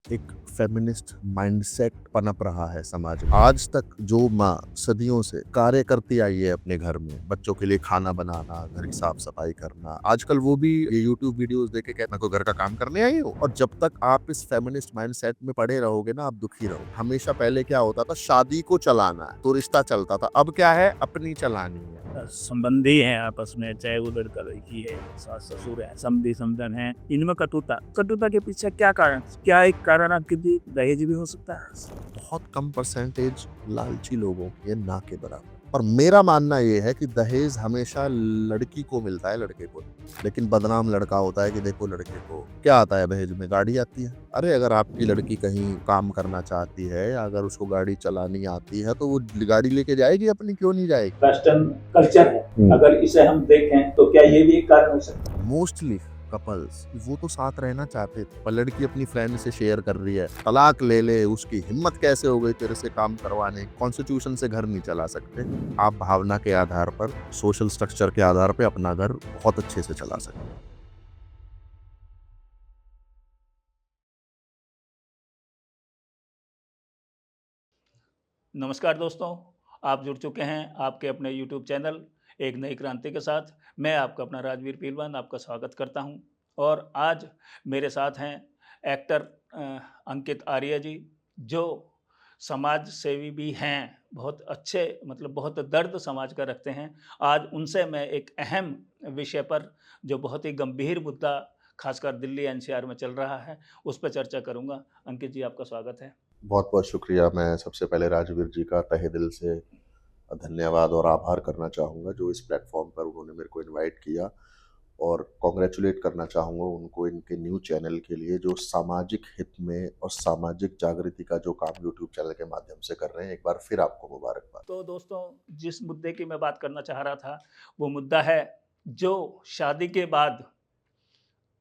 एक feminist mindset पनप रहा है समाज में। आज तक जो माँ सदियों से कार्य करती आई है अपने घर में, बच्चों के लिए खाना बनाना, घर की साफ सफाई करना, आजकल वो भी ये यूट्यूब वीडियोस देख के कहते मैं कोई घर का काम करने आई हूँ। और जब तक आप इस फेमिनिस्ट माइंडसेट में पड़े रहोगे ना, आप दुखी रहोगे। हमेशा पहले क्या होता था, शादी को चलाना है तो रिश्ता चलता था, अब क्या है, अपनी चलानी है। संबंधी हैं आपस में, चाहे वो लड़का लड़की है, सास ससुर है, समधी समधन है, इनमें कटुता के पीछे क्या कारण, क्या एक कारण आपके भी दहेज भी हो सकता है? बहुत कम परसेंटेज लालची लोगों के ना के बराबर। और मेरा मानना ये है कि दहेज हमेशा लड़की को मिलता है, लड़के को नहीं। लेकिन बदनाम लड़का होता है कि देखो लड़के को क्या आता है, दहेज में गाड़ी आती है। अरे अगर आपकी लड़की कहीं काम करना चाहती है या अगर उसको गाड़ी चलानी आती है तो वो गाड़ी लेके जाएगी अपनी, क्यों नहीं जाएगी? वेस्टर्न कल्चर है, अगर इसे हम देखें तो क्या ये भी एक कारण हो सकता है? मोस्टली कपल्स वो तो साथ रहना चाहते थे, पर लड़की अपनी फ्रेंड से शेयर कर रही है, तलाक ले ले, उसकी हिम्मत कैसे हो गई तेरे से काम करवाने। कॉन्स्टिट्यूशन से घर नहीं चला सकते आप, भावना के आधार पर, सोशल स्ट्रक्चर के आधार पर अपना घर बहुत अच्छे से चला सकते हैं। नमस्कार दोस्तों, आप जुड़ चुके हैं आपके अपने यूट्यूब चैनल एक नई क्रांति के साथ। मैं आपका अपना राजवीर पीलवान आपका स्वागत करता हूं और आज मेरे साथ हैं एक्टर अंकित आर्य जी, जो समाज सेवी भी हैं, बहुत अच्छे, मतलब बहुत दर्द समाज का रखते हैं। आज उनसे मैं एक अहम विषय पर, जो बहुत ही गंभीर मुद्दा खासकर दिल्ली एनसीआर में चल रहा है, उस पर चर्चा करूंगा। अंकित जी, आपका स्वागत है। बहुत बहुत शुक्रिया। मैं सबसे पहले राजवीर जी का तहे दिल से धन्यवाद और आभार करना चाहूँगा जो इस प्लेटफॉर्म पर उन्होंने मेरे को इनवाइट किया, और कॉन्ग्रेचुलेट करना चाहूँगा उनको इनके न्यू चैनल के लिए जो सामाजिक हित में और सामाजिक जागृति का जो काम यूट्यूब चैनल के माध्यम से कर रहे हैं। एक बार फिर आपको मुबारकबाद। तो दोस्तों, जिस मुद्दे की मैं बात करना चाह रहा था, वो मुद्दा है जो शादी के बाद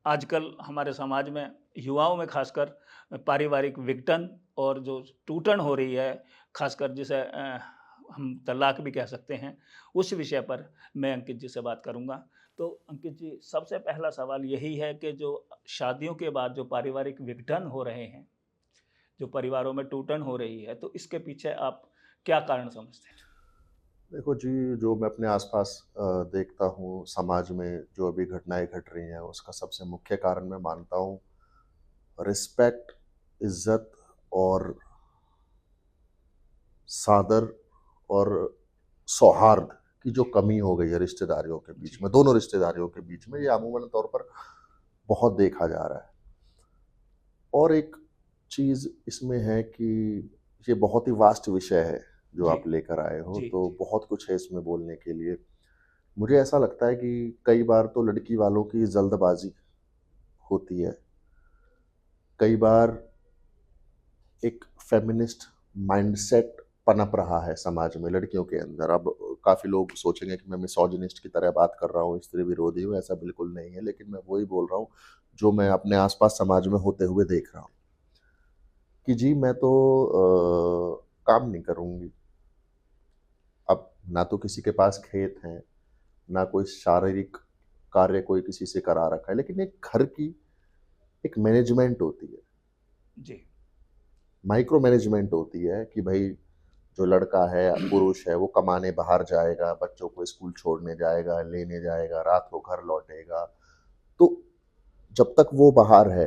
आजकल हमारे समाज में, युवाओं में खासकर, पारिवारिक विघटन और जो टूटन हो रही है, खासकर जिसे हम तलाक भी कह सकते हैं, उस विषय पर मैं अंकित जी से बात करूंगा। तो अंकित जी, सबसे पहला सवाल यही है कि जो शादियों के बाद जो पारिवारिक विघटन हो रहे हैं, जो परिवारों में टूटन हो रही है, तो इसके पीछे आप क्या कारण समझते हैं? देखो जी, जो मैं अपने आसपास देखता हूँ समाज में जो अभी घटनाएं घट रही हैं, उसका सबसे मुख्य कारण मैं मानता हूँ रिस्पेक्ट, इज्जत और सादर और सौहार्द की जो कमी हो गई है रिश्तेदारियों के बीच में, दोनों रिश्तेदारियों के बीच में, ये अमूमन तौर पर बहुत देखा जा रहा है। और एक चीज़ इसमें है कि ये बहुत ही वास्ट विषय है जो जी आप लेकर आए हो, जी तो जी। बहुत कुछ है इसमें बोलने के लिए। मुझे ऐसा लगता है कि कई बार तो लड़की वालों की जल्दबाजी होती है, कई बार एक फेमिनिस्ट माइंडसेट पनप रहा है समाज में लड़कियों के अंदर। अब काफ़ी लोग सोचेंगे कि मैं मिसोजिनिस्ट की तरह बात कर रहा हूँ, स्त्री विरोधी हूँ, ऐसा बिल्कुल नहीं है। लेकिन मैं वही बोल रहा हूँ जो मैं अपने आसपास समाज में होते हुए देख रहा हूँ कि जी मैं तो काम नहीं करूँगी। अब ना तो किसी के पास खेत है, ना कोई शारीरिक कार्य कोई किसी से करा रखा है, लेकिन एक घर की एक मैनेजमेंट होती है, जी माइक्रो मैनेजमेंट होती है कि भाई जो लड़का है, पुरुष है, वो कमाने बाहर जाएगा, बच्चों को स्कूल छोड़ने जाएगा, लेने जाएगा, रात को घर लौटेगा। तो जब तक वो बाहर है,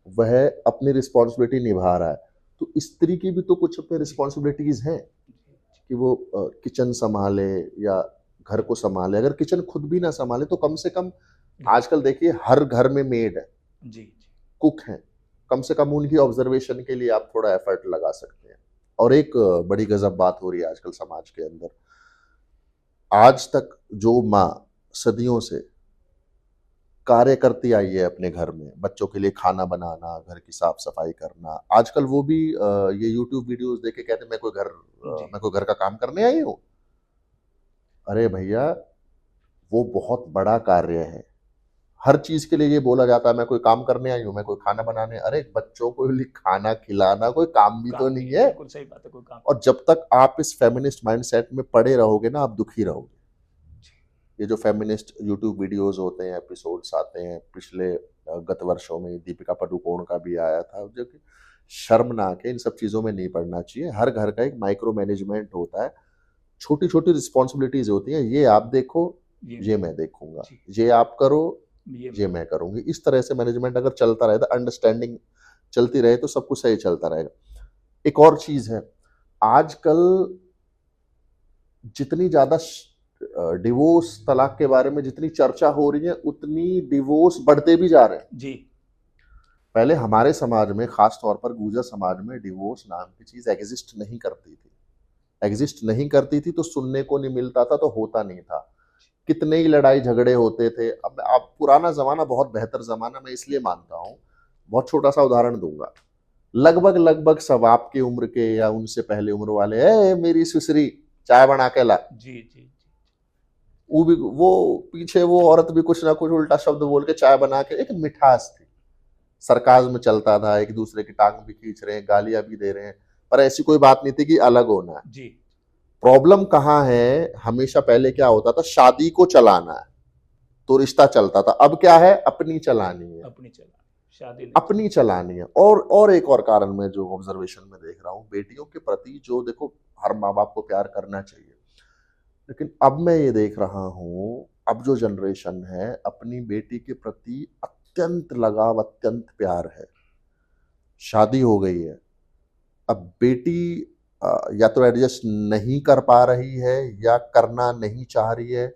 वह अपनी रिस्पॉन्सिबिलिटी निभा रहा है। तो स्त्री की भी तो कुछ अपनी रिस्पॉन्सिबिलिटीज़ हैं कि वो किचन सँभाले या घर को सँभाले। अगर किचन खुद भी ना सँभाले तो कम से कम, आजकल देखिए हर घर में मेड है, जी जी। कुक हैं। कम से कम उनकी ऑब्जर्वेशन के लिए आप थोड़ा एफर्ट लगा सकते हैं। और एक बड़ी गज़ब बात हो रही है आजकल समाज के अंदर। आज तक जो माँ सदियों से कार्य करती आई है अपने घर में, बच्चों के लिए खाना बनाना, घर की साफ-सफाई करना, आजकल वो भी ये यूट्यूब वीडियोज़ देख के कहते हैं जी मैं कोई घर का काम करने आई हूँ। अरे भैया, वो बहुत बड़ा कार्य है। हर चीज़ के लिए ये बोला जाता है मैं कोई काम करने आई हूँ, मैं कोई खाना बनाने, अरे बच्चों को लिए खाना खिलाना कोई काम भी तो काम भी नहीं है, है। बिल्कुल सही बात है, कोई काम और जब तक आप इस फेमिनिस्ट माइंडसेट में पड़े रहोगे ना, आप दुखी रहोगे। जी ये जो फेमिनिस्ट यूट्यूब वीडियोज़ होते हैं, एपिसोड्स आते हैं, पिछले गत वर्षों में दीपिका पादुकोण का भी आया था, जो कि शर्मनाक है। इन सब चीज़ों में नहीं पड़ना चाहिए। हर घर का एक माइक्रो मैनेजमेंट होता है, छोटी छोटी रिस्पॉन्सिबिलिटीज होती हैं। ये आप देखो, ये मैं देखूंगा, जी, ये आप करो, ये ये मैं करूंगी। इस तरह से मैनेजमेंट अगर चलता रहे, तो अंडरस्टैंडिंग चलती रहे, तो सब कुछ सही चलता रहेगा। एक और चीज है, आजकल जितनी ज्यादा डिवोर्स तलाक के बारे में जितनी चर्चा हो रही है, उतनी डिवोर्स बढ़ते भी जा रहे हैं। जी, पहले हमारे समाज में, खास तौर पर गुर्जर समाज में, डिवोर्स नाम की चीज एग्जिस्ट नहीं करती थी। एग्जिस्ट नहीं करती थी तो सुनने को नहीं मिलता था, तो होता नहीं था। कितने ही लड़ाई झगड़े होते थे। अब पुराना जमाना बहुत बेहतर जमाना मैं इसलिए मानता हूँ। बहुत छोटा सा उदाहरण दूंगा। लगभग लगभग सब आपकी उम्र के या उनसे पहले उम्र वाले, ए मेरी सुसरी चाय बना के ला, जी, जी, जी, वो पीछे वो औरत भी कुछ ना कुछ उल्टा शब्द बोल के चाय बना के, एक मिठास थी। सरकाज में चलता था, एक दूसरे की टांग भी खींच रहे हैं, गालियां भी दे रहे हैं, पर ऐसी कोई बात नहीं थी कि अलग होना है। जी, प्रॉब्लम कहाँ है? हमेशा पहले क्या होता था, शादी को चलाना है तो रिश्ता चलता था। अब क्या है, अपनी चलानी है, अपनी चला, शादी नहीं अपनी चलानी है। और एक और कारण मैं जो ऑब्जर्वेशन में देख रहा हूँ, बेटियों के प्रति जो, देखो हर माँ बाप को प्यार करना चाहिए, लेकिन अब मैं ये देख रहा हूँ, अब जो जनरेशन है अपनी बेटी के प्रति अत्यंत लगाव, अत्यंत प्यार है। शादी हो गई है, अब बेटी या तो एडजस्ट नहीं कर पा रही है या करना नहीं चाह रही है।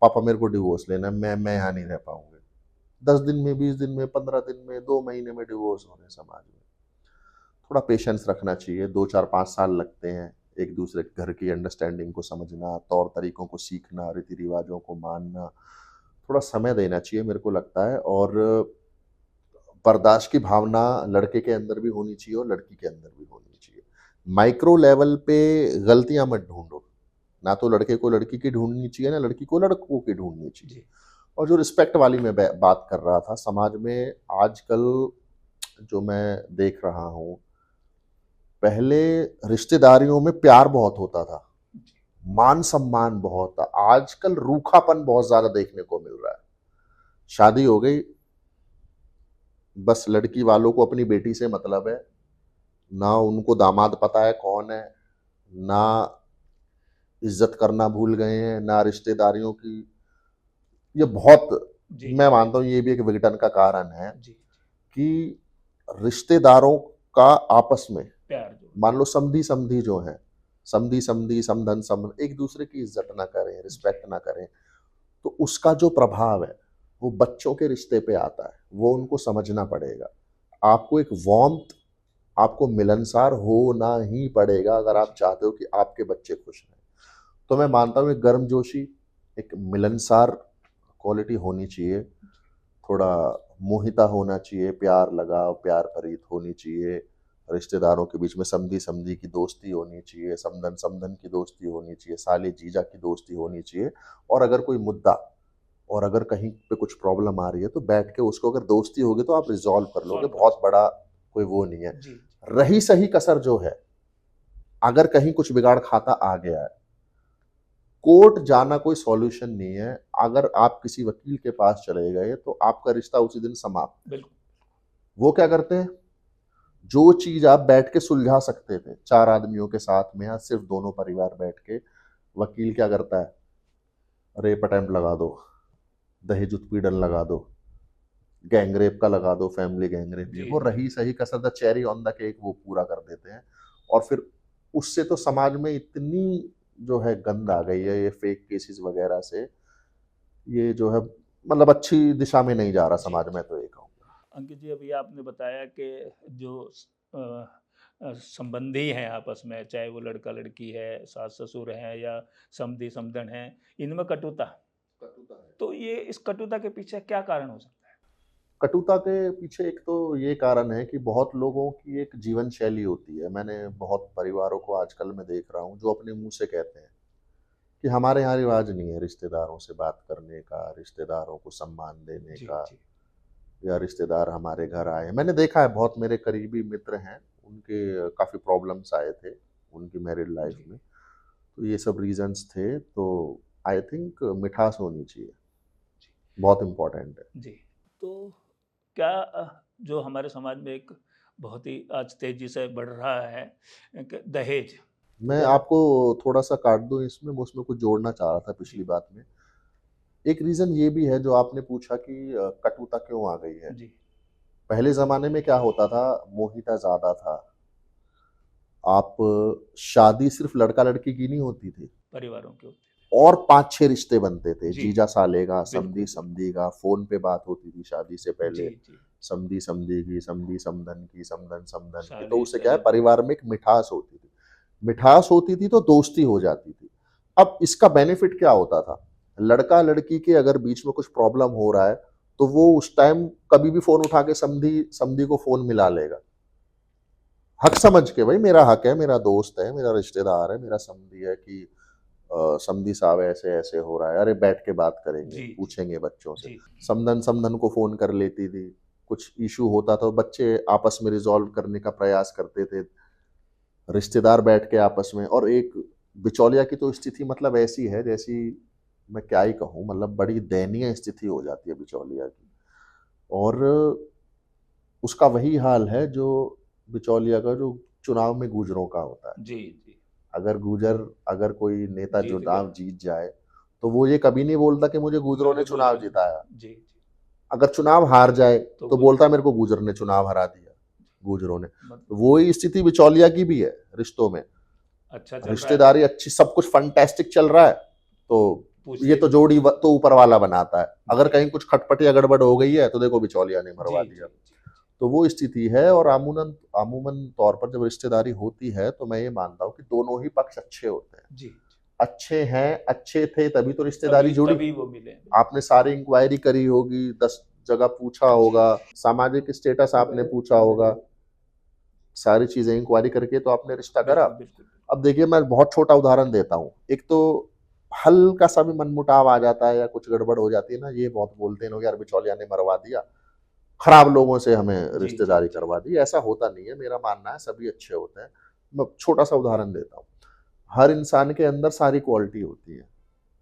पापा मेरे को डिवोर्स लेना है, मैं यहाँ नहीं रह पाऊंगी। 10 दिन में, 20 दिन में, 15 दिन में, 2 महीने में डिवोर्स हो रहे हैं समाज में। थोड़ा पेशेंस रखना चाहिए। 2 4 5 साल लगते हैं एक दूसरे के घर की अंडरस्टैंडिंग को समझना, तौर तरीकों को सीखना, रीति रिवाजों को मानना। थोड़ा समय देना चाहिए मेरे को लगता है। और बर्दाश्त की भावना लड़के के अंदर भी होनी चाहिए और लड़की के अंदर भी होनी चाहिए। माइक्रो लेवल पे गलतियां मत ढूंढो। ना तो लड़के को लड़की की ढूंढनी चाहिए, ना लड़की को लड़कों की ढूंढनी चाहिए। जी, और जो रिस्पेक्ट वाली मैं बात कर रहा था, समाज में आजकल जो मैं देख रहा हूँ, पहले रिश्तेदारियों में प्यार बहुत होता था, जी, मान सम्मान बहुत था। आजकल रूखापन बहुत ज्यादा देखने को मिल रहा है। शादी हो गई, बस लड़की वालों को अपनी बेटी से मतलब है, ना उनको दामाद पता है कौन है, ना इज्जत करना भूल गए हैं, ना रिश्तेदारियों की। ये बहुत, जी, मैं मानता हूँ ये भी एक विघटन का कारण है जी, कि रिश्तेदारों का आपस में, प्यार जो, मान लो समधी समधी जो है, समधी समधी समधन समधन, एक दूसरे की इज्जत ना करें, जी, रिस्पेक्ट ना करें, तो उसका जो प्रभाव है वो बच्चों के रिश्ते पे आता है। वो उनको समझना पड़ेगा। आपको एक वार्मथ, आपको मिलनसार होना ही पड़ेगा अगर आप चाहते हो कि आपके बच्चे खुश रहें। तो मैं मानता हूँ एक गर्मजोशी, एक मिलनसार क्वालिटी होनी चाहिए। थोड़ा मोहिता होना चाहिए, प्यार लगाव, प्यार प्रीत होनी चाहिए। रिश्तेदारों के बीच में समधी समधी की दोस्ती होनी चाहिए, समधन समधन की दोस्ती होनी चाहिए, साले जीजा की दोस्ती होनी चाहिए। और अगर कोई मुद्दा, और अगर कहीं पे कुछ प्रॉब्लम आ रही है, तो बैठ के उसको, अगर दोस्ती होगी तो आप रिजॉल्व कर लोगे। सॉल्व कर बहुत सकते, बड़ा कोई वो नहीं है। जी, रही सही कसर जो है, अगर कहीं कुछ बिगाड़ खाता आ गया है, कोर्ट जाना कोई सॉल्यूशन नहीं है। अगर आप किसी वकील के पास चले गए तो आपका रिश्ता उसी दिन समाप्त। बिल्कुल, वो क्या करते हैं, जो चीज आप बैठ के सुलझा सकते थे 4 आदमियों के साथ में, या सिर्फ दोनों परिवार बैठ के, वकील क्या करता है, रेप अटेम्प्ट लगा दो, दहेज उत्पीड़न लगा दो, गैंगरेप का लगा दो, फैमिली गैंगरेप, ये जी, वो जी, रही सही कसर, the cherry on the cake, वो पूरा कर देते हैं। और फिर उससे तो समाज में इतनी जो है गंद आ गई है, ये फेक केसेस वगैरह से, ये जो है मतलब अच्छी दिशा में नहीं जा रहा जी, समाज में, जी। तो ये कहूँगा। अंकित जी, अभी आपने बताया कि जो संबंधी हैं आपस में, चाहे वो लड़का लड़की है, सास ससुर हैं या समधी समधन हैं, इनमें कटुता, कटुता है। तो ये इस कटुता के पीछे क्या कारण हो सकता कटुता के पीछे एक तो ये कारण है कि बहुत लोगों की एक जीवन शैली होती है। मैंने बहुत परिवारों को आजकल मैं देख रहा हूँ जो अपने मुंह से कहते हैं कि हमारे यहाँ रिवाज नहीं है रिश्तेदारों से बात करने का, रिश्तेदारों को सम्मान है? देने जी, का, जी, या रिश्तेदार हमारे घर आए। मैंने देखा है, बहुत मेरे करीबी मित्र हैं, उनके काफ़ी प्रॉब्लम्स आए थे उनकी मैरिड लाइफ जी, में, तो ये सब रीजंस थे। तो आई थिंक मिठास होनी चाहिए, जी, बहुत इम्पोर्टेंट है। जी। तो क्या जो हमारे समाज में एक बहुत ही आज तेजी से बढ़ रहा है दहेज। मैं द- आपको थोड़ा सा काट दूं इसमें, मैं उसमें कुछ जोड़ना चाह रहा था पिछली जी बात में। एक रीजन ये भी है जो आपने पूछा कि कटुता क्यों आ गई है। जी पहले जमाने में क्या होता था, मोहिता ज्यादा था। आप शादी सिर्फ लड़का लड़की की नहीं होती थी, परिवारों के होते और पांच छह रिश्ते बनते थे, जी जीजा सालेगा, समधी बिल्कुल समधी का, फोन पे बात होती थी शादी से जी पहले, जी समधी समधी की, समधी समधन की, समधन समधन की। तो साली उससे क्या है, सही परिवार में एक मिठास होती थी। मिठास होती थी तो दोस्ती हो जाती थी। अब इसका बेनिफिट क्या होता था, लड़का लड़की के अगर बीच में कुछ प्रॉब्लम हो रहा है तो वो उस टाइम कभी भी फोन उठा के समधी समधी को फोन मिला लेगा, हक समझ के, भाई मेरा हक है, मेरा दोस्त है, मेरा रिश्तेदार है, मेरा समधी है कि समधी साहब ऐसे ऐसे हो रहा है, अरे बैठ के बात करेंगे, जी जी पूछेंगे बच्चों से। जी समधन समधन को फोन कर लेती थी, कुछ इशू होता था तो बच्चे आपस में रिजॉल्व करने का प्रयास करते थे, रिश्तेदार बैठ के आपस में। और एक बिचौलिया की तो स्थिति मतलब ऐसी है जैसी, मैं क्या ही कहूँ, मतलब बड़ी दयनीय स्थिति हो जाती है बिचौलिया की। और उसका वही हाल है जो बिचौलिया का जो चुनाव में गुजरों का होता है। जी जी अगर गुजर, अगर कोई नेता जीत गया चुनाव जीत जाए तो वो ये कभी नहीं बोलता कि मुझे गुजरों ने मैंने चुनाव गुजरा जिताया। जी जी अगर चुनाव हार जाए तो तो बोलता है मेरे को गुजर ने चुनाव हरा दिया, गुजरों ने। मतलब वही स्थिति बिचौलिया की भी है रिश्तों में। अच्छा चल रहा है रिश्तेदारी अच्छी, सब कुछ फंटेस्टिक चल रहा है तो ये पूछिए तो जोड़ी तो ऊपर वाला बनाता है, अगर जी कहीं कुछ खटपट या गड़बड़ हो गई है तो देखो बिचौलिया ने जी मरवा जी दिया। जी तो वो स्थिति है। और अमूमन अमूमन तौर पर जब रिश्तेदारी होती है तो मैं ये मानता हूँ कि दोनों ही पक्ष अच्छे होते हैं। जी अच्छे हैं, अच्छे थे तभी तो रिश्तेदारी तभी जुड़ी। तभी वो मिले आपने सारी इंक्वायरी करी होगी, 10 जगह पूछा जी होगा, सामाजिक स्टेटस आपने पूछा होगा, सारी चीजें इंक्वायरी करके तो आपने रिश्ता करा। बिल्कुल बिल्कुल अब देखिए मैं बहुत छोटा उदाहरण देता हूँ। एक तो हल्का सा भी मनमुटाव आ जाता है या कुछ गड़बड़ हो जाती है ना, ये बहुत बोलते हैं लोग, यार बिचौलिया ने मरवा दिया, खराब लोगों से हमें जी जी रिश्तेदारी जी करवा दी। ऐसा होता नहीं है, मेरा मानना है सभी अच्छे होते हैं। मैं छोटा सा उदाहरण देता हूँ। हर इंसान के अंदर सारी क्वालिटी होती है,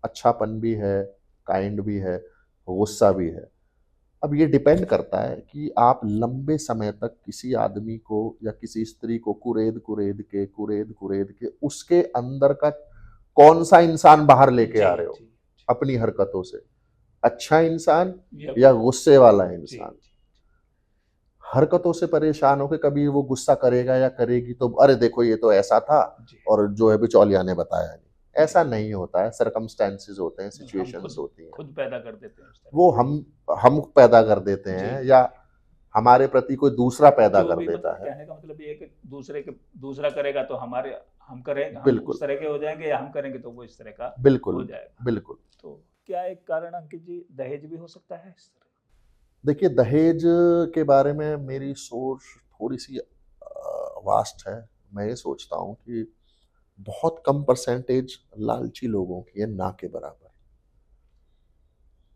अच्छापन भी है, काइंड भी है, गुस्सा भी है। अब ये डिपेंड करता है कि आप लंबे समय तक किसी आदमी को या किसी स्त्री को कुरेद कुरेद के उसके अंदर का कौन सा इंसान बाहर लेके जी आ रहे हो जी अपनी हरकतों से, अच्छा इंसान जी या गुस्से वाला जी इंसान। हरकतों से परेशान होकर कभी वो गुस्सा करेगा या करेगी तो अरे देखो ये तो ऐसा था, जी और जो है बिचौलिया ने बताया नहीं। जी ऐसा नहीं होता है, सरकमस्टेंसेस होते हैं, हम सिचुएशंस खुद होती हैं। खुद पैदा कर देते हैं उस तरह वो हम पैदा कर देते जी हैं, जी या हमारे प्रति कोई दूसरा पैदा जो कर भी देता मतलब है। कहने का मतलब ये है कि दूसरा करेगा तो हमारे हम करें हम बिल्कुल उस तरह के हो जाएंगे या हम करेंगे तो वो इस तरह का बिल्कुल हो जाएगा। बिल्कुल। तो क्या एक कारण अंकित जी दहेज भी हो सकता है इस तरह। देखिए दहेज के बारे में मेरी सोच थोड़ी सी वास्ट है। मैं ये सोचता हूँ कि बहुत कम परसेंटेज लालची लोगों की है, ना के बराबर।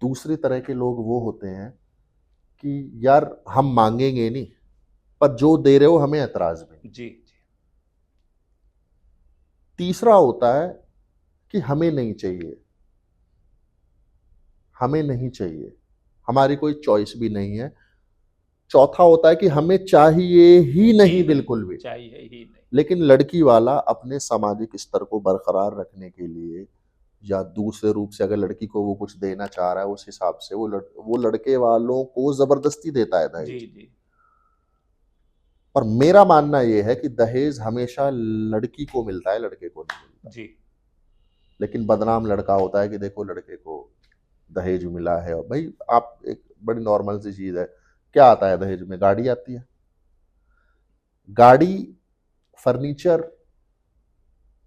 दूसरी तरह के लोग वो होते हैं कि यार हम मांगेंगे नहीं, पर जो दे रहे हो हमें ऐतराज भी नहीं। जी जी तीसरा होता है कि हमें नहीं चाहिए, हमें नहीं चाहिए, हमारी कोई चॉइस भी नहीं है। चौथा होता है कि हमें चाहिए ही नहीं, बिल्कुल भी। चाहिए ही नहीं। लेकिन लड़की वाला अपने सामाजिक स्तर को बरकरार रखने के लिए या दूसरे रूप से अगर लड़की को वो कुछ देना चाह रहा है, उस हिसाब से वो लड़के वालों को जबरदस्ती देता है जी दहेज। जी और मेरा मानना ये है कि दहेज हमेशा लड़की को मिलता है, लड़के को नहीं मिलता। जी लेकिन बदनाम लड़का होता है कि देखो लड़के को दहेज मिला है। और भाई आप, एक बड़ी नॉर्मल सी चीज है, क्या आता है दहेज में? गाड़ी आती है, गाड़ी, फर्नीचर,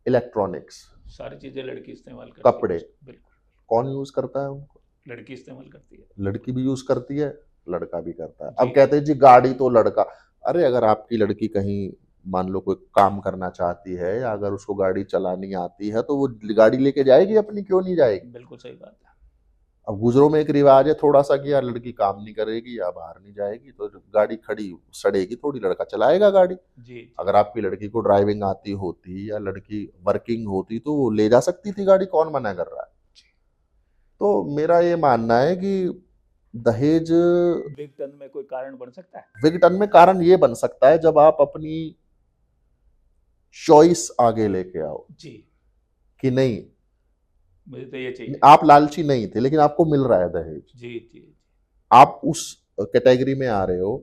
इलेक्ट्रॉनिक्स, सारी चीजें लड़की इस्तेमाल करती है कपड़े। बिल्कुल कौन यूज करता है उनको? लड़की इस्तेमाल करती है लड़की भी यूज करती है, लड़का भी करता है। जी अब कहते हैं जी गाड़ी तो लड़का, अरे अगर आपकी लड़की कहीं मान लो कोई काम करना चाहती है या अगर उसको गाड़ी चलानी आती है तो वो गाड़ी लेके जाएगी अपनी, क्यों नहीं जाएगी? बिल्कुल सही बात है अब गुजरों में एक रिवाज है थोड़ा सा कि यार लड़की काम नहीं करेगी या बाहर नहीं जाएगी तो गाड़ी खड़ी सड़ेगी थोड़ी, लड़का चलाएगा गाड़ी। जी जी अगर आपकी लड़की को ड्राइविंग आती होती या लड़की वर्किंग होती तो वो ले जा सकती थी गाड़ी, कौन मना कर रहा है? जी तो मेरा ये मानना है कि दहेज बिग टन में कोई कारण बन सकता है? विघटन में कारण ये बन सकता है जब आप अपनी चॉइस आगे लेके आओ जी, कि नहीं, मुझे तो ये चाहिए। आप लालची नहीं थे लेकिन आपको मिल रहा है दहेज, जी, जी, आप उस कैटेगरी में आ रहे हो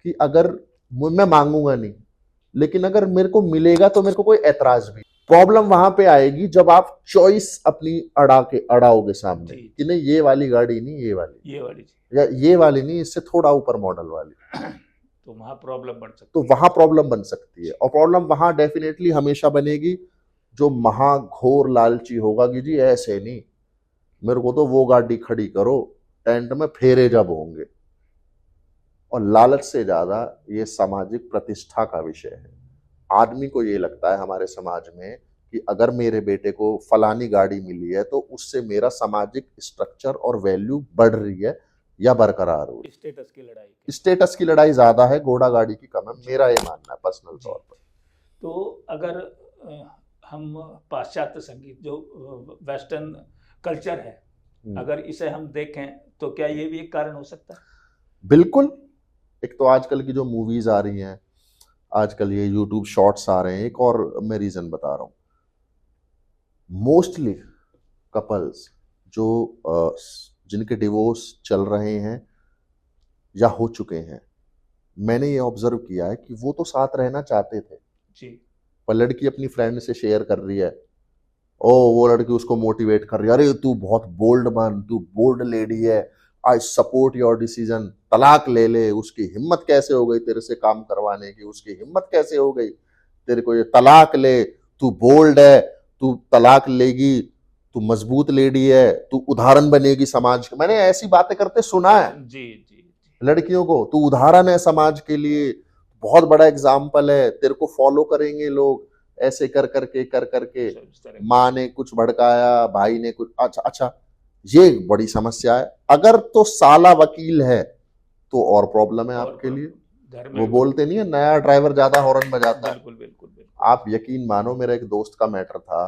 कि अगर मैं मांगूंगा नहीं लेकिन अगर मेरे को मिलेगा तो मेरे को कोई ऐतराज भी। प्रॉब्लम वहां पे आएगी जब आप चॉइस अपनी अड़ाओगे सामने जी, कि नहीं ये वाली गाड़ी नहीं, ये वाली, ये वाली चीज, या ये वाली नहीं, इससे थोड़ा ऊपर मॉडल वाली, तो वहाँ प्रॉब्लम बढ़ तो सकती है। वहां प्रॉब्लम बन सकती है। और प्रॉब्लम वहां डेफिनेटली हमेशा बनेगी जो महाघोर लालची होगा कि जी ऐसे नहीं, मेरे को तो वो गाड़ी खड़ी करो टेंट में फेरे जब होंगे। और लालच से ज्यादा ये सामाजिक प्रतिष्ठा का विषय है। आदमी को ये लगता है हमारे समाज में कि अगर मेरे बेटे को फलानी गाड़ी मिली है तो उससे मेरा सामाजिक स्ट्रक्चर और वैल्यू बढ़ रही है या बरकरार हो रही स्टेटस की लड़ाई है। स्टेटस की लड़ाई ज्यादा है, घोड़ा गाड़ी की कम है, मेरा ये मानना है पर्सनल जी। तौर पर। तो अगर हम पाश्चात्य संगीत जो वेस्टर्न कल्चर है, अगर इसे हम देखें तो क्या ये भी एक कारण हो सकता है? बिल्कुल। एक तो आजकल की जो मूवीज आ रही हैं, आजकल ये यूट्यूब शॉर्ट्स आ रहे हैं, एक और मैं रीजन बता रहा हूँ। मोस्टली कपल्स जो जिनके डिवोर्स चल रहे हैं या हो चुके हैं, मैंने ये ऑब्जर्व किया है कि वो तो साथ रहना चाहते थे जी, पर लड़की अपनी फ्रेंड से शेयर कर रही है, ओ वो लड़की उसको मोटिवेट कर रही है, अरे तू बहुत बोल्ड बन, तू बोल्ड लेडी है, आई सपोर्ट योर डिसीजन, तलाक ले ले, उसकी हिम्मत कैसे हो गई तेरे से काम करवाने की, उसकी हिम्मत कैसे हो गई तेरे को ये तलाक ले, तू बोल्ड है, तू तलाक लेगी, तू मजबूत लेडी है, तू उदाहरण बनेगी समाज के। मैंने ऐसी बातें करते सुना है जी, जी, जी, लड़कियों को, तू उदाहरण है समाज के लिए, बहुत बड़ा एग्जाम्पल है, तेरे को फॉलो करेंगे लोग, ऐसे कर करके सब इस तरह की। माँ ने कुछ भड़काया, भाई ने कुछ, अच्छा अच्छा, ये एक बड़ी समस्या है। अगर तो साला वकील है तो और प्रॉब्लम है और आपके लिए। घर में वो भी बोलते नहीं है नया ड्राइवर ज्यादा हॉर्न बजाता है। बिल्कुल, बिल्कुल, बिल्कुल। आप यकीन मानो, मेरा एक दोस्त का मैटर था,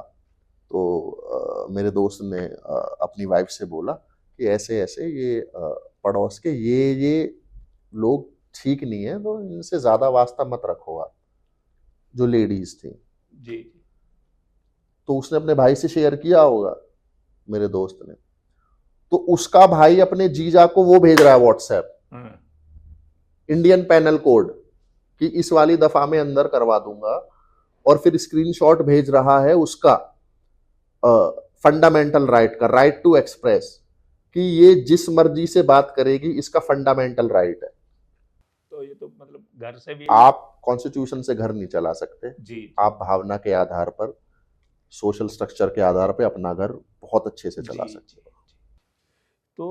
तो मेरे दोस्त ने अपनी वाइफ से बोला कि ऐसे ऐसे ये पड़ोस के ये लोग ठीक नहीं है, तो इनसे ज्यादा वास्ता मत रखो आप, जो लेडीज थी। जी, जी, तो उसने अपने भाई से शेयर किया होगा, मेरे दोस्त ने, तो उसका भाई अपने जीजा को वो भेज रहा है व्हाट्सएप, इंडियन पैनल कोड, कि इस वाली दफा में अंदर करवा दूंगा, और फिर स्क्रीनशॉट भेज रहा है उसका फंडामेंटल राइट का, राइट टू एक्सप्रेस, कि ये जिस मर्जी से बात करेगी, इसका फंडामेंटल राइट है। तो ये तो मतलब घर से भी आप कॉन्स्टिट्यूशन से घर नहीं चला सकते, जी, आप भावना के आधार पर, सोशल स्ट्रक्चर के आधार पर अपना घर बहुत अच्छे से चला जी, सकते हो। तो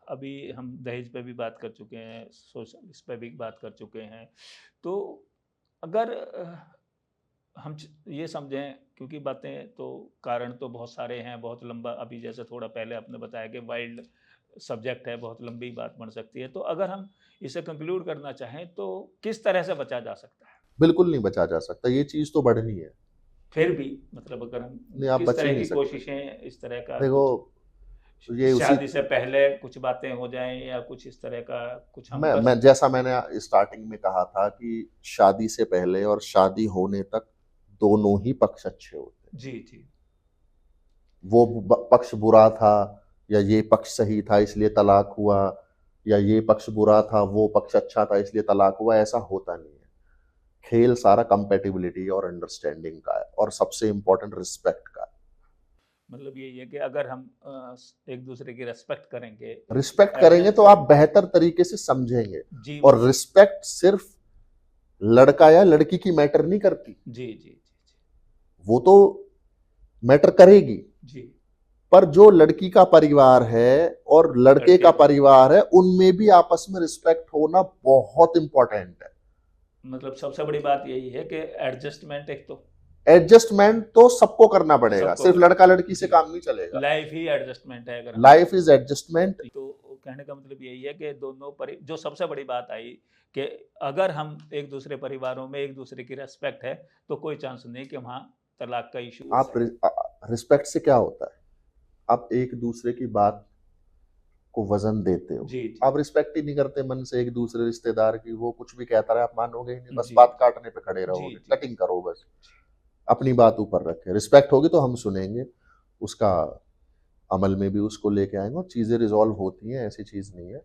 अभी हम दहेज पे भी बात कर चुके हैं, सोशल इस पे भी बात कर चुके हैं। तो अगर हम ये समझें, क्योंकि बातें तो कारण तो बहुत सारे हैं, बहुत लंबा, अभी जैसे थोड़ा पहले आपने बताया कि वाइल्ड सब्जेक्ट है, बहुत लंबी बात बन सकती है। तो अगर हम इसे कंक्लूड करना चाहें तो किस तरह से बचा जा सकता है? बिल्कुल नहीं बचा जा सकता, ये चीज तो बढ़नी है। फिर भी मतलब अगर हम नहीं, आप किस बच ही तरह नहीं की सकते। कोशिशें, इस तरह का देखो, कुछ ये उसी, शादी से पहले कुछ बातें हो जाएं या कुछ इस तरह का कुछ हम कर मैं जैसा मैंने स्टार्टिंग में कहा था कि शादी से पहले और शादी होने तक दोनों ही पक्ष अच्छे होते हैं। जी, जी, वो पक्ष बुरा था या ये पक्ष सही था इसलिए तलाक हुआ, या ये पक्ष बुरा था वो पक्ष अच्छा था इसलिए तलाक हुआ, ऐसा होता नहीं है। खेल सारा कंपेटिबिलिटी और अंडरस्टैंडिंग का है, और सबसे इंपॉर्टेंट रिस्पेक्ट का है। मतलब यही है कि अगर हम एक दूसरे की रेस्पेक्ट करेंगे, रिस्पेक्ट करेंगे तो आप बेहतर तरीके से समझेंगे। जी, और रिस्पेक्ट सिर्फ लड़का या लड़की की मैटर नहीं करती, जी, जी, जी, वो तो मैटर करेगी, जी, पर जो लड़की का परिवार है और लड़के का परिवार है, उनमें भी आपस में रिस्पेक्ट होना बहुत इंपॉर्टेंट है। मतलब सबसे बड़ी बात यही है कि एडजस्टमेंट, एक तो एडजस्टमेंट तो सबको करना पड़ेगा, सबको सिर्फ करना लड़का लड़की से काम नहीं चलेगा। लाइफ ही एडजस्टमेंट है। अगर लाइफ इज एडजस्टमेंट। तो कहने का मतलब यही है कि दोनों जो सबसे बड़ी बात आई कि अगर हम एक दूसरे परिवारों में एक दूसरे की रेस्पेक्ट है तो कोई चांस नहीं कि वहाँ तलाक का इशू आप रिस्पेक्ट से क्या होता है, आप एक दूसरे की बात को वजन देते हो। जी जी आप रिस्पेक्ट ही नहीं करते मन से एक दूसरे रिश्तेदार की, वो कुछ भी कहता रहे आप मानोगे ही नहीं, बस जी बात काटने पे खड़े जी रहोगे, जी कटिंग करो बस, अपनी बात ऊपर रखे। रिस्पेक्ट होगी तो हम सुनेंगे, उसका अमल में भी उसको लेके आएंगे और चीज़ें रिजॉल्व होती हैं, ऐसी चीज़ नहीं है।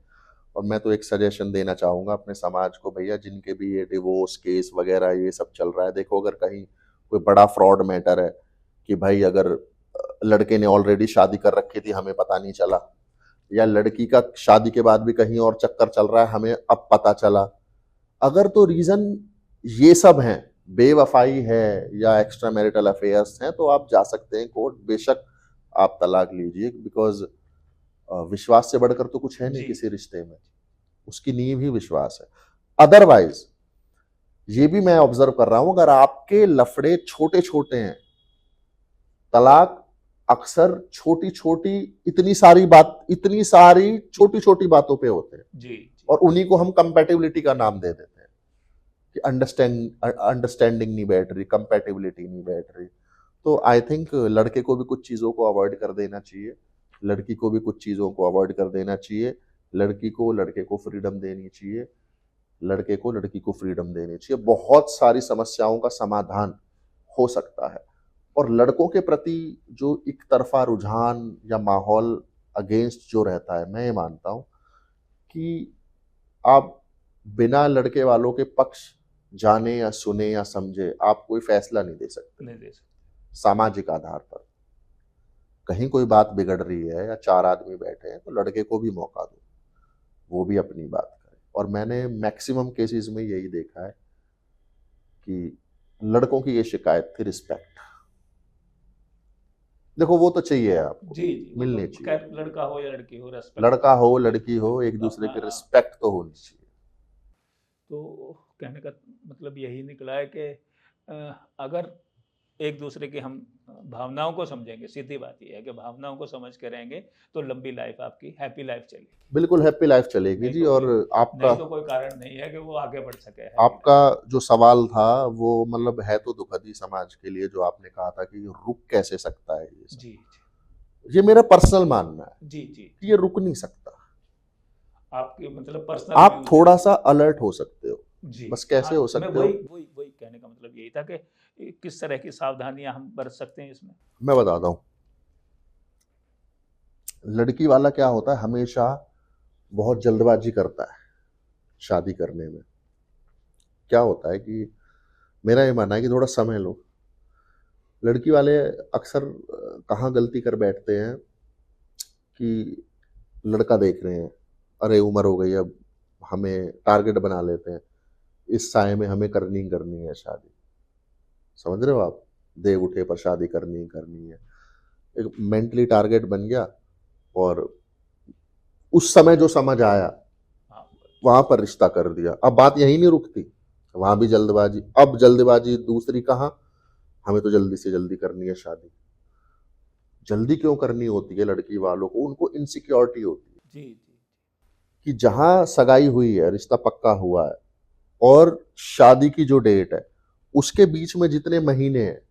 और मैं तो एक सजेशन देना चाहूँगा अपने समाज को, भैया जिनके भी ये डिवोर्स केस वगैरह ये सब चल रहा है, देखो अगर कहीं कोई बड़ा फ्रॉड मैटर है कि भाई अगर लड़के ने ऑलरेडी शादी कर रखी थी हमें पता नहीं चला, या लड़की का शादी के बाद भी कहीं और चक्कर चल रहा है हमें अब पता चला, अगर तो रीजन ये सब हैं, बेवफाई है या एक्स्ट्रा मैरिटल अफेयर्स हैं, तो आप जा सकते हैं कोर्ट, बेशक आप तलाक लीजिए, बिकॉज विश्वास से बढ़कर तो कुछ है नहीं जी किसी रिश्ते में, उसकी नींव ही विश्वास है। अदरवाइज ये भी मैं ऑब्जर्व कर रहा हूं, अगर आपके लफड़े छोटे छोटे हैं, तलाक अक्सर छोटी छोटी इतनी सारी छोटी छोटी बातों पे होते हैं, जी और उन्हीं को हम कंपैटिबिलिटी का नाम दे देते हैं कि अंडरस्टैंडिंग नहीं बैठ रही, कंपैटिबिलिटी नहीं बैठ रही। तो आई थिंक लड़के को भी कुछ चीज़ों को अवॉइड कर देना चाहिए, लड़की को भी कुछ चीज़ों को अवॉइड कर देना चाहिए, लड़की को लड़के को फ्रीडम देनी चाहिए, लड़के को लड़की को फ्रीडम देनी चाहिए। बहुत सारी समस्याओं का समाधान हो सकता है। और लड़कों के प्रति जो एक तरफा रुझान या माहौल अगेंस्ट जो रहता है, मैं ये मानता हूँ कि आप बिना लड़के वालों के पक्ष जाने या सुने या समझे आप कोई फैसला नहीं दे सकते सामाजिक आधार पर। कहीं कोई बात बिगड़ रही है या चार आदमी बैठे हैं तो लड़के को भी मौका दो, वो भी अपनी बात करे। और मैंने मैक्सिमम केसेस में यही देखा है कि लड़कों की ये शिकायत थी, रिस्पेक्ट। देखो वो तो चाहिए आपको, जी जी मिलनी तो चाहिए, खैर लड़का हो या लड़की हो, रेस्पेक्ट लड़का हो लड़की हो, एक दूसरे की हाँ, रिस्पेक्ट तो होनी चाहिए। तो कहने का मतलब यही निकला है कि अगर एक दूसरे की हम भावनाओं को समझेंगे, सीधी बात यह है कि भावनाओं को समझ के रहेंगे तो लंबी लाइफ आपकी हैप्पी लाइफ चलेगी। बिल्कुल हैप्पी लाइफ चलेगी नहीं जी। तो और नहीं आपका तो कोई कारण नहीं है कि वो आगे बढ़ सके आपका जो सवाल था वो मतलब है तो दुखद ही समाज के लिए, जो आपने कहा था कि रुक कैसे सकता है ये सब। जी ये मेरा पर्सनल मानना है जी जी कि ये रुक नहीं सकता। आपके मतलब पर्सनल आप थोड़ा सा अलर्ट हो सकते हो, जी बस कैसे हो मैं सकते वही हो, वही वही कहने का मतलब यही था कि किस तरह की सावधानियां हम बरत सकते हैं इसमें। मैं बताता हूँ। लड़की वाला क्या होता है, हमेशा बहुत जल्दबाजी करता है शादी करने में। क्या होता है कि मेरा ये मानना है कि थोड़ा समय लो। लड़की वाले अक्सर कहाँ गलती कर बैठते हैं कि लड़का देख रहे हैं, अरे उम्र हो गई अब, हमें टारगेट बना लेते हैं, इस साय में हमें करनी है शादी। समझ रहे हो आप, देव उठे पर शादी करनी है, एक मेंटली टारगेट बन गया। और उस समय जो समझ आया हाँ, वहां पर रिश्ता कर दिया। अब बात यही नहीं रुकती, वहां भी जल्दबाजी। अब जल्दबाजी दूसरी कहाँ, हमें तो जल्दी से जल्दी करनी है शादी। जल्दी क्यों करनी होती है लड़की वालों को, उनको इनसिक्योरिटी होती है जी जी कि जहां सगाई हुई है, रिश्ता पक्का हुआ है, और शादी की जो डेट है उसके बीच में जितने महीने हैं,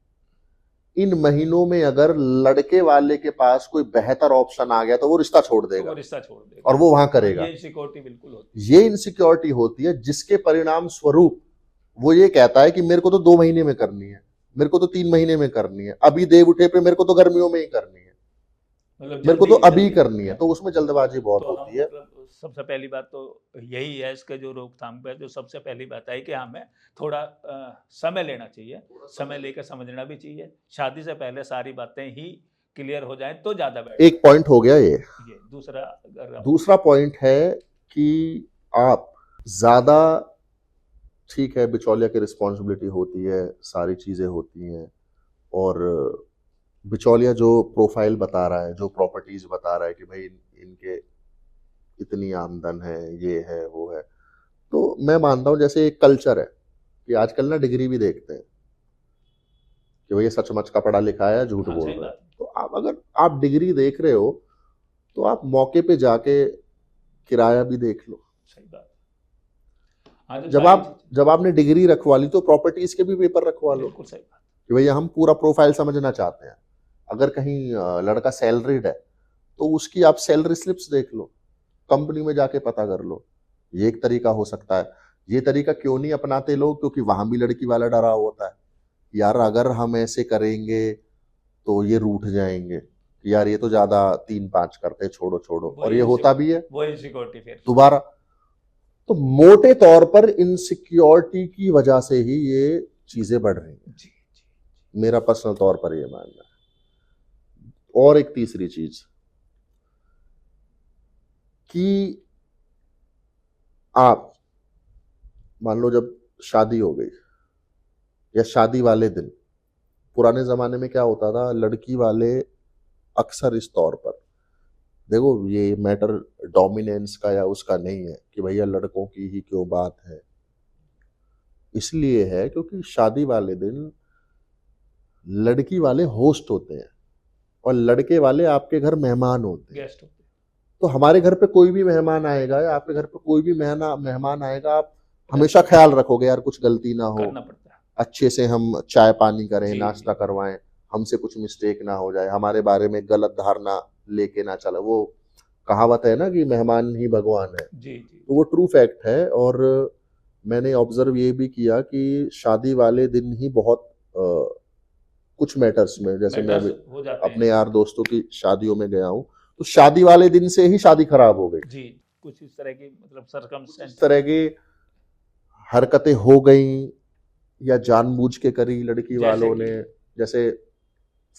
इन महीनों में अगर लड़के वाले के पास कोई बेहतर ऑप्शन आ गया तो वो रिश्ता छोड़ तो देगा वो रिश्ता छोड़ देगा और वो वहां करेगा। ये सिक्योरिटी बिल्कुल होती ये इनसिक्योरिटी होती है, जिसके परिणाम स्वरूप वो ये कहता है कि मेरे को तो 2 महीने में करनी है, मेरे को तो 3 महीने में करनी है, अभी देव उठे पे मेरे को तो गर्मियों में ही करनी है, मतलब मेरे को तो जल्दी अभी जल्दी करनी है। तो उसमें जल्दबाजी बहुत तो हम होती है। मतलब सबसे पहली बात तो यही है इसके जो रोकथाम पे जो सबसे पहली बात आई कि हमें थोड़ा समय लेना चाहिए, समय लेकर समझना भी चाहिए। शादी से पहले सारी बातें ही क्लियर हो जाएं तो ज़्यादा बेटर। एक पॉइंट हो गया ये। दूसरा अगर हम दूसरा पॉइंट है कि आप ज्यादा, ठीक है बिचौलिया की रिस्पॉन्सिबिलिटी होती है, सारी चीजें होती हैं, और बिचौलिया जो प्रोफाइल बता रहा है, जो प्रॉपर्टीज बता रहा है कि भाई इनके इतनी आमदन है, ये है वो है, तो मैं मानता हूँ जैसे एक कल्चर है कि आजकल ना डिग्री भी देखते हैं कि भैया सचमुच का पढ़ा लिखा है, झूठ हाँ बोल सही रहा है। बात तो आप अगर आप डिग्री देख रहे हो तो आप मौके पे जाके किराया भी देख लो। सही बात हाँ जो जब आपने डिग्री रखवा ली तो प्रॉपर्टीज के भी पेपर रखवा लो बिल्कुल सही बात कि भैया हम पूरा प्रोफाइल समझना चाहते हैं। अगर कहीं लड़का सैलरीड है तो उसकी आप सैलरी स्लिप्स देख लो, कंपनी में जाके पता कर लो। ये एक तरीका हो सकता है। ये तरीका क्यों नहीं अपनाते लोग? क्योंकि वहां भी लड़की वाला डरा होता है, यार अगर हम ऐसे करेंगे तो ये रूठ जाएंगे, यार ये तो ज्यादा 3-5 करते, छोड़ो छोड़ो, और ये होता भी है वो इनसिक्योरिटी फिर दोबारा। तो मोटे तौर पर इनसिक्योरिटी की वजह से ही ये चीजें बढ़ रही हैं, जी। मेरा पर्सनल तौर पर ये मानना है। और एक तीसरी चीज कि आप मान लो जब शादी हो गई या शादी वाले दिन, पुराने जमाने में क्या होता था, लड़की वाले अक्सर इस तौर पर, देखो ये मैटर डोमिनेंस का या उसका नहीं है कि भैया लड़कों की ही क्यों बात है, इसलिए है क्योंकि शादी वाले दिन लड़की वाले होस्ट होते हैं और लड़के वाले आपके घर मेहमान होते हैं। गेस्ट होते हैं। तो हमारे घर पे कोई भी मेहमान आएगा या आपके घर पे कोई भी मेहमान आएगा, आप हमेशा ख्याल रखोगे यार कुछ गलती ना हो, करना पड़ता है। अच्छे से हम चाय पानी करें, जी, नाश्ता जी। करवाएं, हमसे कुछ मिस्टेक ना हो जाए, हमारे बारे में गलत धारणा लेके ना चले। वो कहावत है ना कि मेहमान ही भगवान है, जी जी तो वो ट्रू फैक्ट है। और मैंने ऑब्जर्व ये भी किया कि शादी वाले दिन ही बहुत कुछ मैटर्स में, जैसे मैं मैटर्स हो जाते अपने हैं। यार दोस्तों की शादियों में गया हूँ, तो शादी वाले दिन से ही शादी खराब हो गई। जी, कुछ इस तरह की मतलब इस सर्कमस्टेंस तरह की हरकतें हो गई या जानबूझ के करी लड़की जैसे वालों कि ने, जैसे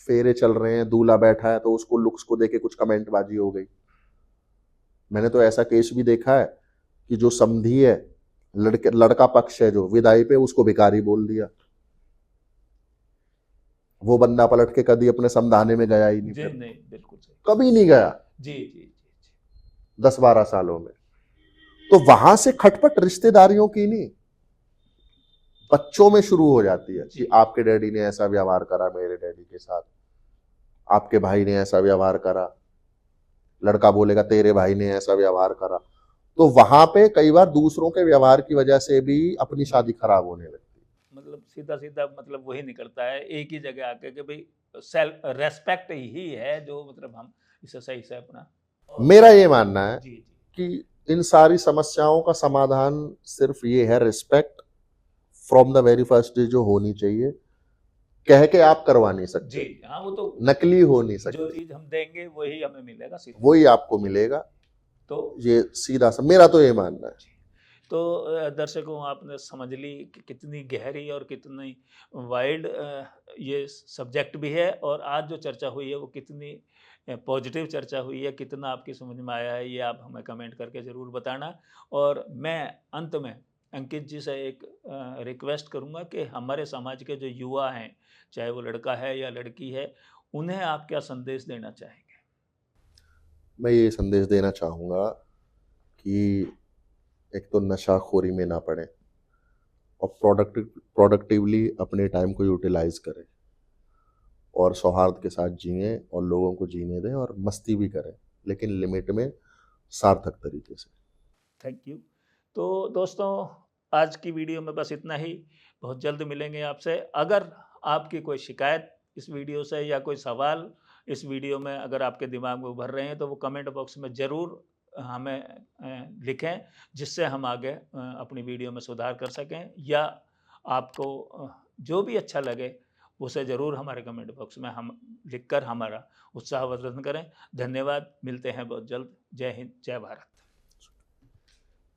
फेरे चल रहे हैं, दूल्हा बैठा है तो उसको लुक्स को देके कुछ कमेंटबाजी हो गई। मैंने तो ऐसा केस भी देखा है कि जो समधी है, लड़का पक्ष है, जो विदाई पे उसको भिखारी बोल दिया। वो बंदा पलट के कभी अपने समझाने में गया ही नहीं, जी फिर नहीं, बिल्कुल सही। कभी नहीं गया जी जी जी 10-12 सालों में। तो वहां से खटपट रिश्तेदारियों की नहीं, बच्चों में शुरू हो जाती है कि आपके डैडी ने ऐसा व्यवहार करा मेरे डैडी के साथ, आपके भाई ने ऐसा व्यवहार करा, लड़का बोलेगा तेरे भाई ने ऐसा व्यवहार करा। तो वहां पे कई बार दूसरों के व्यवहार की वजह से भी अपनी शादी खराब होने लगती है। मतलब सीधा सीधा मतलब वही निकलता है एक ही जगह आके कि भाई सेल्फ रेस्पेक्ट ही है जो मतलब हम इसे सही से अपना। मेरा ये मानना है जी जी कि इन सारी समस्याओं का समाधान सिर्फ ये है, respect from the very first day जो होनी चाहिए। कह के आप करवा नहीं सकते, जी। हाँ, वो तो नकली हो नहीं जो सकती, चीज हम देंगे वही हमें मिलेगा सीधा। वही आपको मिलेगा। तो ये सीधा सा मेरा तो ये मानना है। तो दर्शकों आपने समझ ली कि कितनी गहरी और कितनी वाइड ये सब्जेक्ट भी है और आज जो चर्चा हुई है वो कितनी पॉजिटिव चर्चा हुई है, कितना आपकी समझ में आया है, ये आप हमें कमेंट करके ज़रूर बताना। और मैं अंत में अंकित जी से एक रिक्वेस्ट करूंगा कि हमारे समाज के जो युवा हैं, चाहे वो लड़का है या लड़की है, उन्हें आप क्या संदेश देना चाहेंगे? मैं ये संदेश देना चाहूँगा कि एक तो नशाखोरी में ना पड़े और प्रोडक्टिवली अपने टाइम को यूटिलाइज करें और सौहार्द के साथ जिएं और लोगों को जीने दें और मस्ती भी करें, लेकिन लिमिट में, सार्थक तरीके से। Thank you. तो दोस्तों आज की वीडियो में बस इतना ही। बहुत जल्द मिलेंगे आपसे। अगर आपकी कोई शिकायत इस वीडियो से या कोई सवाल इस वीडियो में अगर आपके दिमाग में उभर रहे हैं तो वो कमेंट बॉक्स में ज़रूर हमें लिखें, जिससे हम आगे अपनी वीडियो में सुधार कर सकें, या आपको जो भी अच्छा लगे उसे ज़रूर हमारे कमेंट बॉक्स में हम लिखकर हमारा उत्साहवर्धन करें। धन्यवाद। मिलते हैं बहुत जल्द। जय हिंद, जय भारत।